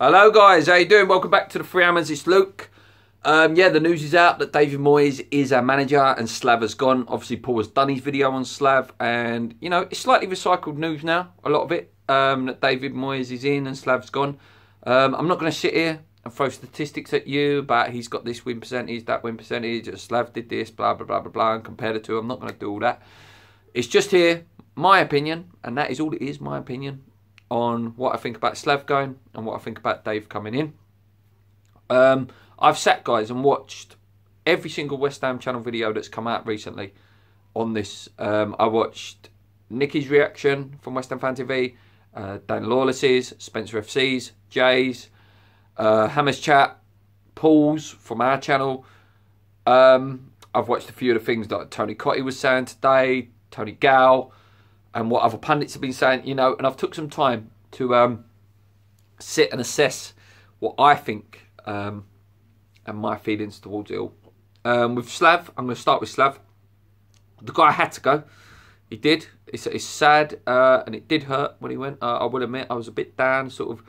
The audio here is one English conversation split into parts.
Hello guys, how you doing? Welcome back to the Free Hammers. It's Luke. Yeah, the news is out that David Moyes is our manager and Slav has gone. Obviously, Paul has done his video on Slav, and you know it's slightly recycled news now. A lot of it that David Moyes is in and Slav's gone. I'm not going to sit here and throw statistics at you about he's got this win percentage, that win percentage, Slav did this, blah blah blah blah blah, and compare the two. I'm not going to do all that. It's just here my opinion, and that is all it is. My opinion on what I think about Slav going and what I think about Dave coming in. I've sat, guys, and watched every single West Ham channel video that's come out recently on this. I watched Nicky's reaction from West Ham Fan TV, Dan Lawless's, Spencer FC's, Jay's, Hammer's chat, Paul's from our channel. I've watched a few of the things that Tony Cotty was saying today, Tony Gow, and what other pundits have been saying, you know, and I've took some time to sit and assess what I think and my feelings towards it all. With Slav, I'm going to start with Slav. The guy had to go. He did. It's sad and it did hurt when he went. I will admit I was a bit down, sort of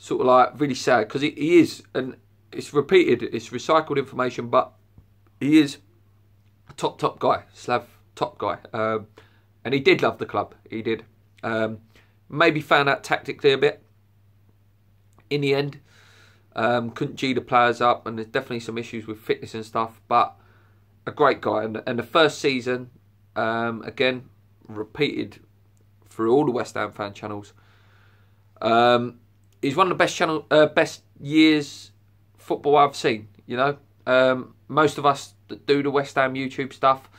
like really sad, because he is, and it's repeated, it's recycled information, but he is a top guy. Slav, top guy. And he did love the club. He did. Maybe found out tactically a bit in the end. Couldn't G the players up, and there's definitely some issues with fitness and stuff. But a great guy. And the first season, again, repeated through all the West Ham fan channels. He's one of the best years football I've seen. You know, most of us that do the West Ham YouTube stuff,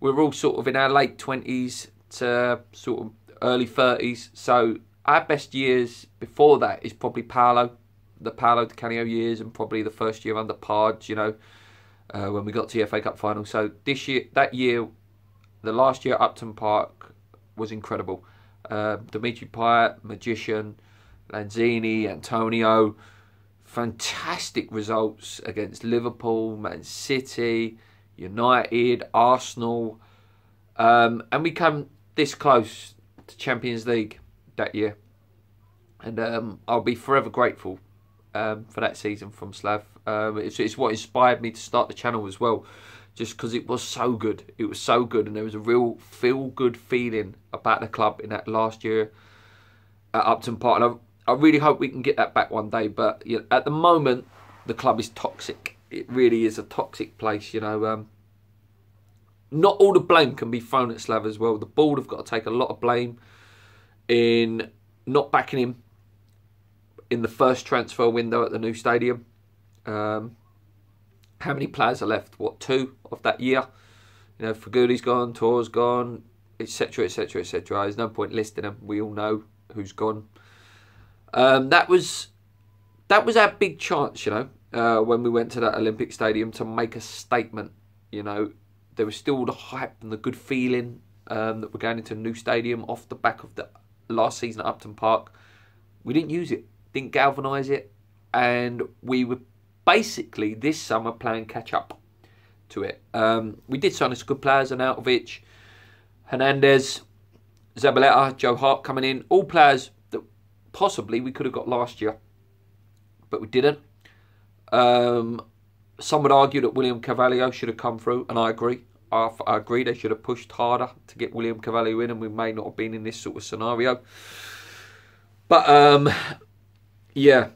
we're all sort of in our late 20s to sort of early 30s. So our best years before that is probably the Paolo Di Canio years, and probably the first year under Pards, you know, when we got to the FA Cup final. So this year, that year, the last year at Upton Park was incredible. Dimitri Payet, Magician, Lanzini, Antonio, fantastic results against Liverpool, Man City, United, Arsenal, and we come this close to Champions League that year, and I'll be forever grateful for that season from Slav. It's what inspired me to start the channel as well, just because it was so good. It was so good, and there was a real feel-good feeling about the club in that last year at Upton Park, and I really hope we can get that back one day. But you know, at the moment, the club is toxic. It really is a toxic place, you know. Not all the blame can be thrown at Slav as well. The board have got to take a lot of blame in not backing him in the first transfer window at the new stadium. How many players are left? What, 2 of that year? You know, Faguli's gone, Tor's gone, etc, etc, etc. There's no point listing them. We all know who's gone. That was our big chance, you know, when we went to that Olympic Stadium to make a statement. You know, there was still the hype and the good feeling that we're going into a new stadium off the back of the last season at Upton Park. We didn't use it, didn't galvanise it, and we were basically this summer playing catch up to it. We did sign some good players, Arnautovic, Hernandez, Zabaleta, Joe Hart coming in, all players that possibly we could have got last year, but we didn't. Some would argue that William Carvalho should have come through, and I agree. I agree they should have pushed harder to get William Carvalho in, and we may not have been in this sort of scenario. But, yeah.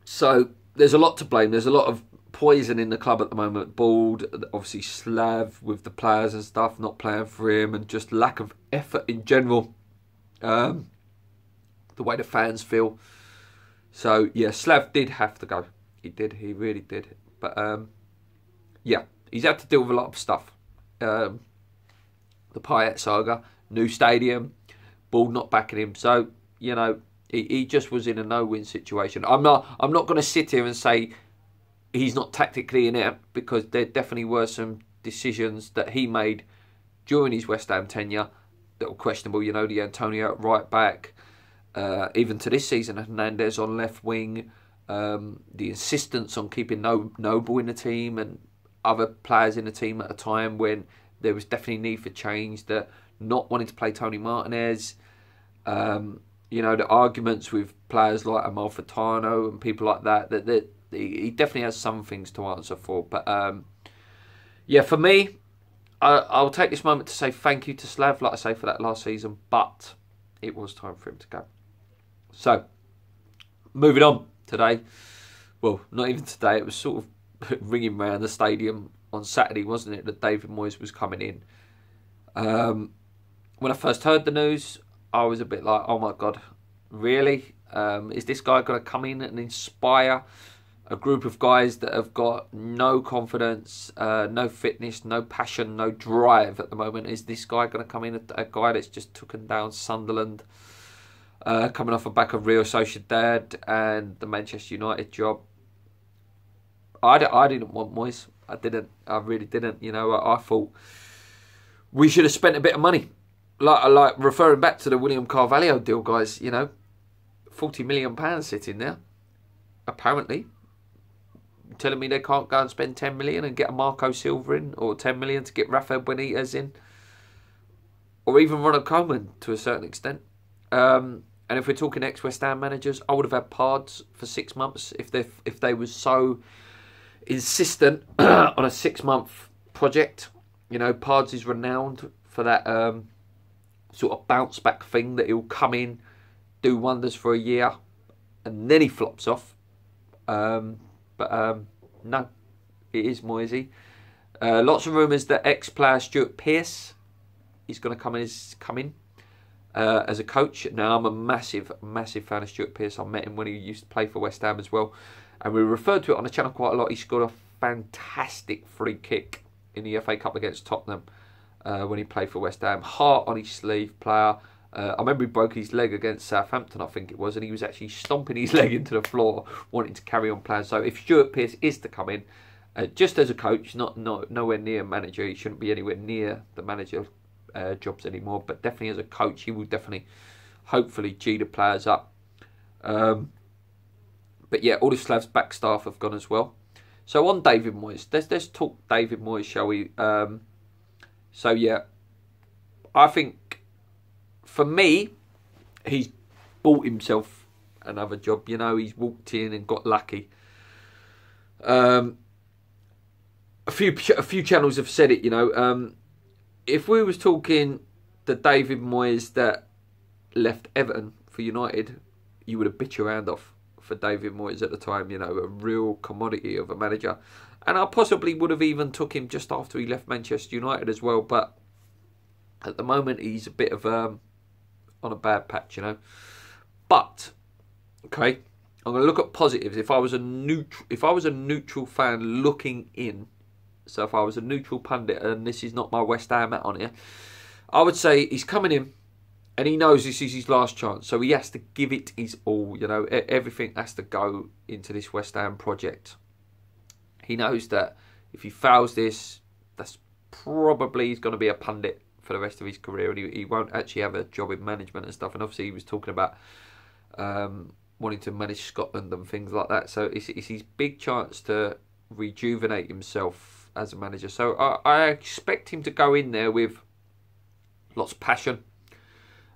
So, there's a lot to blame. There's a lot of poison in the club at the moment. Bald, obviously Slav with the players and stuff, not playing for him, and just lack of effort in general. The way the fans feel. So, yeah, Slav did have to go. He did. He really did. But, yeah, he's had to deal with a lot of stuff. The Payet saga, new stadium, Ball not backing him. So, you know, he just was in a no-win situation. I'm not going to sit here and say he's not tactically inept, because there definitely were some decisions that he made during his West Ham tenure that were questionable. You know, the Antonio at right back, even to this season, Hernandez on left wing. The insistence on keeping Noble in the team and other players in the team at a time when there was definitely need for change, that not wanting to play Tony Martinez, you know, the arguments with players like Amalfitano and people like that he definitely has some things to answer for. But yeah, for me, I'll take this moment to say thank you to Slav, like I say, for that last season, but it was time for him to go. So, moving on today. Well, not even today, it was sort of ringing around the stadium on Saturday, wasn't it, that David Moyes was coming in. When I first heard the news, I was a bit like, oh my God, really? Is this guy going to come in and inspire a group of guys that have got no confidence, no fitness, no passion, no drive at the moment? Is this guy going to come in, a guy that's just taken down Sunderland, coming off the back of Real Sociedad and the Manchester United job? I didn't want Moyes. I really didn't. You know, I thought we should have spent a bit of money. Like referring back to the William Carvalho deal, guys, you know, £40 million sitting there, apparently. Telling me they can't go and spend 10 million and get a Marco Silva in, or 10 million to get Rafael Benitez in, or even Ronald Koeman to a certain extent. And if we're talking ex-West Ham managers, I would have had Pards for 6 months if they was so insistent on a 6-month project. You know, Pards is renowned for that sort of bounce back thing, that he'll come in, do wonders for a year, and then he flops off. But no, it is Moisey. Lots of rumours that ex-player Stuart Pearce is going to come in as a coach. Now, I'm a massive fan of Stuart Pearce. I met him when he used to play for West Ham as well, and we referred to it on the channel quite a lot. He scored a fantastic free kick in the FA Cup against Tottenham when he played for West Ham. Heart on his sleeve player. I remember he broke his leg against Southampton, I think it was, and he was actually stomping his leg into the floor, wanting to carry on playing. So if Stuart Pearce is to come in, just as a coach, nowhere near manager, he shouldn't be anywhere near the manager jobs anymore, but definitely as a coach, he will definitely, hopefully, G the players up. But yeah, all the Slavs back staff have gone as well. So on David Moyes, let's talk David Moyes, shall we? So yeah, I think, for me, he's bought himself another job. You know, he's walked in and got lucky. A few channels have said it. You know, if we was talking the David Moyes that left Everton for United, you would have bit your hand off for David Moyes at the time. You know, a real commodity of a manager, and I possibly would have even took him just after he left Manchester United as well. But at the moment, he's a bit of on a bad patch, you know. But okay, I'm going to look at positives. If I was a neutral fan looking in, so if I was a neutral pundit, and this is not my West Ham hat on here, I would say he's coming in and he knows this is his last chance, so he has to give it his all. You know, everything has to go into this West Ham project. He knows that if he fails this, that's probably he's going to be a pundit for the rest of his career, and he won't actually have a job in management and stuff. And obviously he was talking about wanting to manage Scotland and things like that, so it's his big chance to rejuvenate himself as a manager. So I expect him to go in there with lots of passion,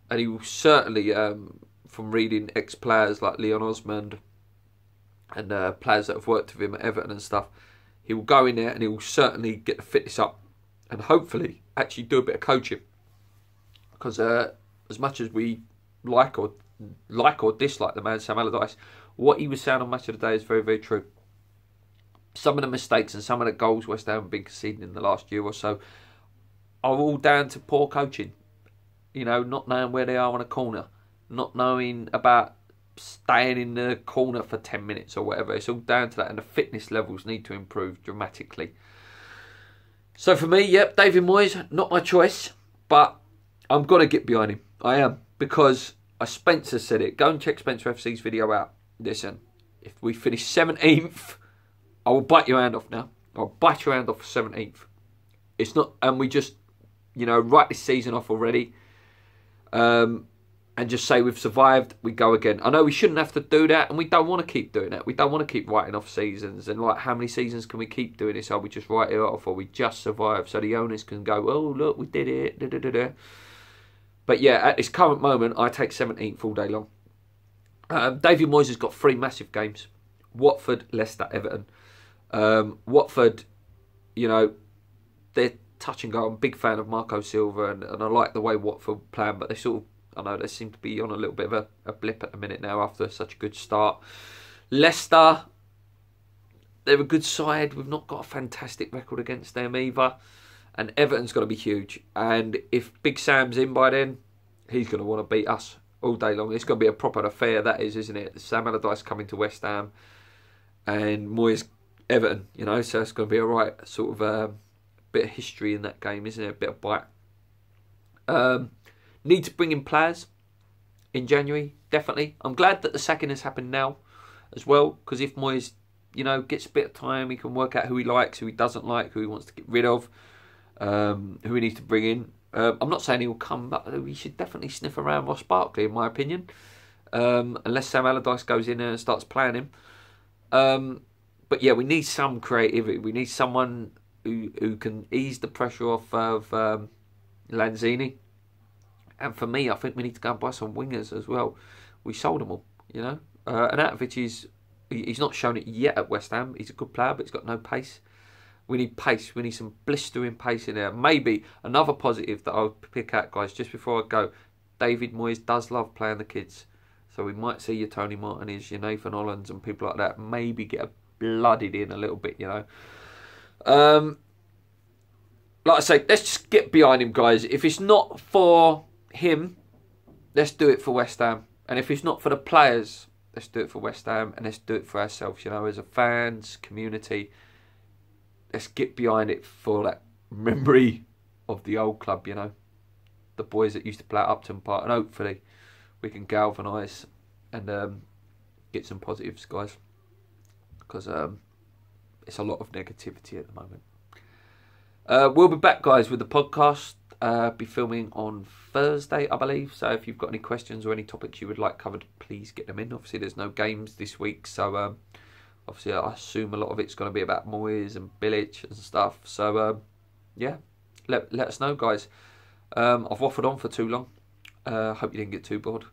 and he will certainly, from reading ex-players like Leon Osmond and players that have worked with him at Everton and stuff, he will go in there and he will certainly get the fitness up, and hopefully actually do a bit of coaching, because as much as we like or dislike the man Sam Allardyce, what he was saying on Match of the Day is very, very true. Some of the mistakes and some of the goals West Ham have been conceding in the last year or so are all down to poor coaching. You know, not knowing where they are on a corner, not knowing about staying in the corner for 10 minutes or whatever. It's all down to that, and the fitness levels need to improve dramatically. So for me, yep, David Moyes, not my choice, but I'm going to get behind him. I am, because Spencer said it. Go and check Spencer FC's video out. Listen, if we finish 17th, I will bite your hand off now. I'll bite your hand off for 17th. It's not, and we just, you know, write this season off already. And just say we've survived, we go again. I know we shouldn't have to do that, and we don't want to keep doing that. We don't want to keep writing off seasons. And like, how many seasons can we keep doing this? Or we just write it off, or we just survive, so the owners can go, oh, look, we did it. Da, da, da, da. But yeah, at this current moment, I take 17th all day long. David Moyes has got 3 massive games. Watford, Leicester, Everton. Watford, you know, they're touch and go. I'm a big fan of Marco Silva, and I like the way Watford plan, but they sort of, I know they seem to be on a little bit of a blip at the minute now after such a good start. Leicester, they're a good side. We've not got a fantastic record against them either. And Everton's going to be huge. And if Big Sam's in by then, he's going to want to beat us all day long. It's going to be a proper affair, that is, isn't it? Sam Allardyce coming to West Ham and Moyes Everton, you know. So it's going to be a right sort of bit of history in that game, isn't it? A bit of bite. Need to bring in players in January, definitely. I'm glad that the sacking has happened now as well, because if Moyes, you know, gets a bit of time, he can work out who he likes, who he doesn't like, who he wants to get rid of, who he needs to bring in. I'm not saying he will come, but he should definitely sniff around Ross Barkley, in my opinion, unless Sam Allardyce goes in there and starts playing him. But yeah, we need some creativity. We need someone who can ease the pressure off of Lanzini. And for me, I think we need to go and buy some wingers as well. We sold them all, you know. Anatovic he's not shown it yet at West Ham. He's a good player, but he's got no pace. We need pace. We need some blistering pace in there. Maybe another positive that I'll pick out, guys, just before I go. David Moyes does love playing the kids. So we might see your Tony Martinez, your Nathan Hollands and people like that maybe get blooded in a little bit, you know. Like I say, let's just get behind him, guys. If it's not for him, let's do it for West Ham. And if it's not for the players, let's do it for West Ham, and let's do it for ourselves, you know, as a fans, community. Let's get behind it for that memory of the old club, you know. The boys that used to play at Upton Park, and hopefully we can galvanise and get some positives, guys. Because it's a lot of negativity at the moment. We'll be back, guys, with the podcast. Be filming on Thursday, I believe. So if you've got any questions or any topics you would like covered, please get them in. Obviously, there's no games this week, so obviously I assume a lot of it's going to be about Moyes and Bilic and stuff. So yeah, let us know, guys. I've waffled on for too long. Hope you didn't get too bored.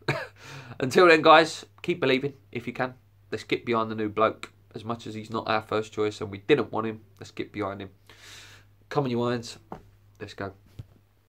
Until then, guys, keep believing if you can. Let's get behind the new bloke. As much as he's not our first choice and we didn't want him, let's get behind him. Come on, you irons. Let's go.